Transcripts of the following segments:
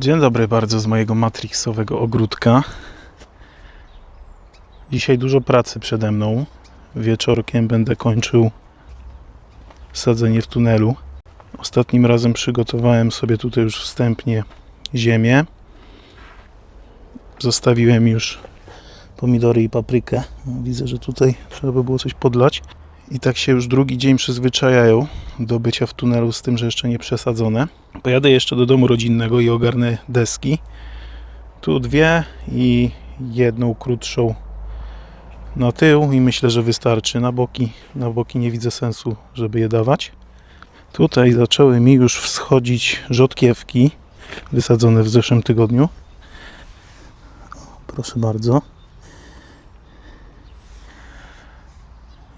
Dzień dobry bardzo z mojego matrixowego ogródka. Dzisiaj dużo pracy przede mną. Wieczorkiem będę kończył sadzenie w tunelu. Ostatnim razem przygotowałem sobie tutaj już wstępnie ziemię. Zostawiłem już pomidory i paprykę. Widzę, że tutaj trzeba by było coś podlać. I tak się już drugi dzień przyzwyczajają do bycia w tunelu, z tym, że jeszcze nie przesadzone. Pojadę jeszcze do domu rodzinnego i ogarnę deski. Tu dwie i jedną krótszą na tył i myślę, że wystarczy. Na boki nie widzę sensu, żeby je dawać. Tutaj zaczęły mi już wschodzić rzodkiewki wysadzone w zeszłym tygodniu. Proszę bardzo.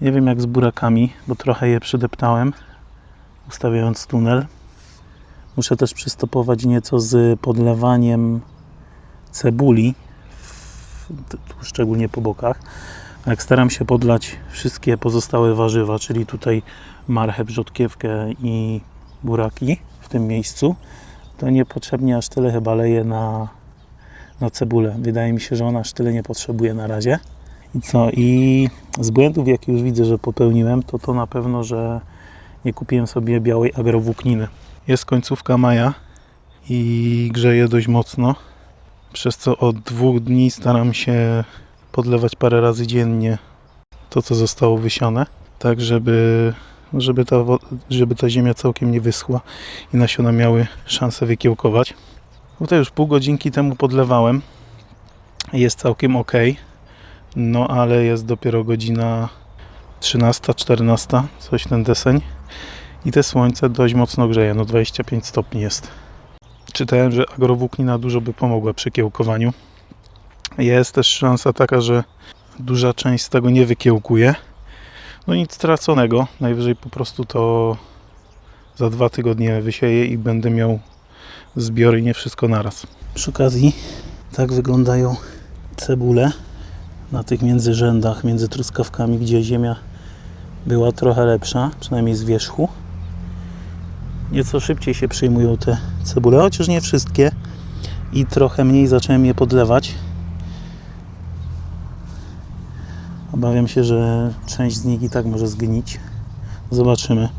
Nie wiem jak z burakami, bo trochę je przydeptałem, ustawiając tunel. Muszę też przystopować nieco z podlewaniem cebuli, szczególnie po bokach. Jak staram się podlać wszystkie pozostałe warzywa, czyli tutaj marchew, rzodkiewkę i buraki w tym miejscu, to niepotrzebnie aż tyle chyba leję na cebulę. Wydaje mi się, że ona aż tyle nie potrzebuje na razie. I co? I z błędów, jakie już widzę, że popełniłem, to na pewno, że nie kupiłem sobie białej agrowłókniny. Jest końcówka maja i grzeje dość mocno, przez co od 2 dni staram się podlewać parę razy dziennie to, co zostało wysiane, tak żeby ta ziemia całkiem nie wyschła i nasiona miały szansę wykiełkować. Tutaj już pół godzinki temu podlewałem. Jest całkiem ok. No ale jest dopiero godzina 13, 14, coś ten deseń. I te słońce dość mocno grzeje, no 25 stopni jest. Czytałem, że agrowłóknina dużo by pomogła przy kiełkowaniu. Jest też szansa taka, że duża część z tego nie wykiełkuje. No nic straconego, najwyżej po prostu to za 2 tygodnie wysieję i będę miał zbiory, nie wszystko naraz. Przy okazji tak wyglądają cebule na tych międzyrzędach, między truskawkami, gdzie ziemia była trochę lepsza, przynajmniej z wierzchu. Nieco szybciej się przyjmują te cebule, chociaż nie wszystkie, i trochę mniej zacząłem je podlewać. Obawiam się, że część z nich i tak może zgnić. Zobaczymy.